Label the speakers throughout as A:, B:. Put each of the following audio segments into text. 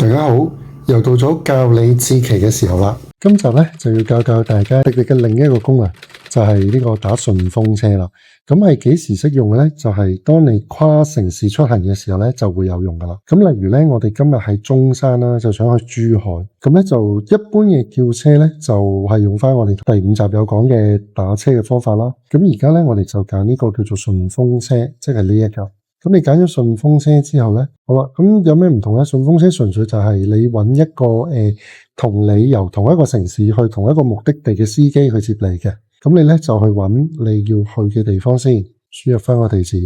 A: 大家好，又到咗教你志奇嘅時候啦。今集咧就要教大家廸廸嘅另一個功能，就係呢個打順風車啦。咁係幾時識用嘅咧？就係當你跨城市出行嘅時候咧，就會有用噶啦。咁例如咧，我哋今日喺中山啦，就想去珠海，咁咧就一般嘅叫車咧，就係用翻我哋第5集有講嘅打車嘅方法啦。咁而家咧，我哋就揀呢個叫做順風車，即係呢一個。咁你揀咗順風車之後咧，好啦，咁有咩唔同咧？順風車純粹就係你揾一個同你由同一個城市去同一個目的地嘅司機去接你嘅。咁你咧就去揾你要去嘅地方先，輸入翻個地址，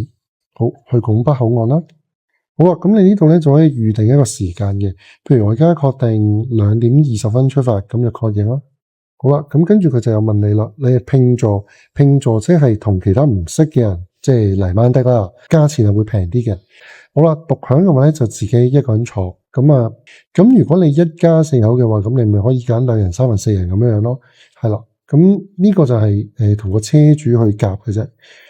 A: 好，去拱北口岸啦。好啦，咁你呢度咧就可以預定一個時間嘅，譬如我而家確定2點20分出發，咁就確認啦。好啦，咁跟住佢就有問你啦，你係拼座即係同其他唔識嘅人，即係嚟晚的啦，價錢係會平啲嘅。好啦，獨享嘅話咧就自己一個人坐，咁如果你一家4口嘅話，咁你咪可以揀2人、3人、4人咁樣咯，係啦。咁呢個就係同個車主去夾嘅啫。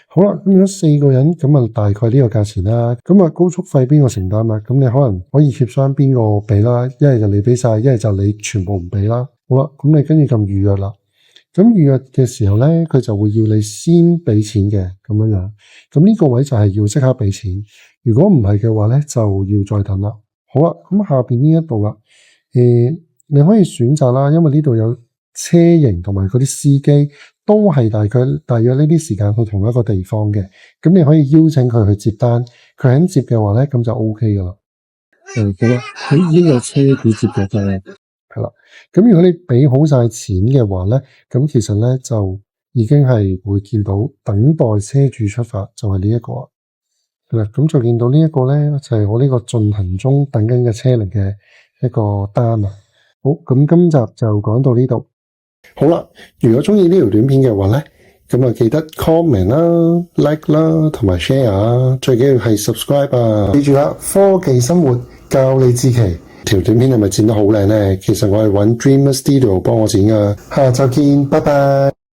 A: 好啦，咁如果4個人咁啊，大概呢個價錢啦。咁啊，高速費邊個承擔啊？咁你可能可以協商邊個俾啦，一係就你俾晒，一係就你全部唔俾啦。好啦，咁你跟住撳預約啦。咁預約嘅時候咧，佢就會要你先俾錢嘅咁樣。咁呢個位就係要即刻俾錢。如果唔係嘅話咧，就要再等啦。好啦，咁下邊呢一度啦，你可以選擇啦，因為呢度有車型同埋嗰啲司機都係大約呢啲時間去同一個地方嘅。咁你可以邀請佢去接單，佢肯接嘅話咧，咁就 OK 噶啦。好啦，佢已經有車主接咗單啦。係啦，咁如果你俾好晒錢嘅話咧，咁其實咧就已經係會見到等待車主出發，就係呢一個。係啦，咁就見到呢一個咧，就係我呢個進行中等緊嘅車嚟嘅一個單啦。好，咁今集就講到呢度。好啦，如果中意呢條短片嘅話咧，咁啊記得 comment 啦、like 啦，同埋 share 啊，最緊要係 subscribe 啊。記住啦，科技生活教你志奇。條短片係咪剪得好靚呢？其實我係揾 Dreamer Studio 幫我剪㗎。下集見，拜拜。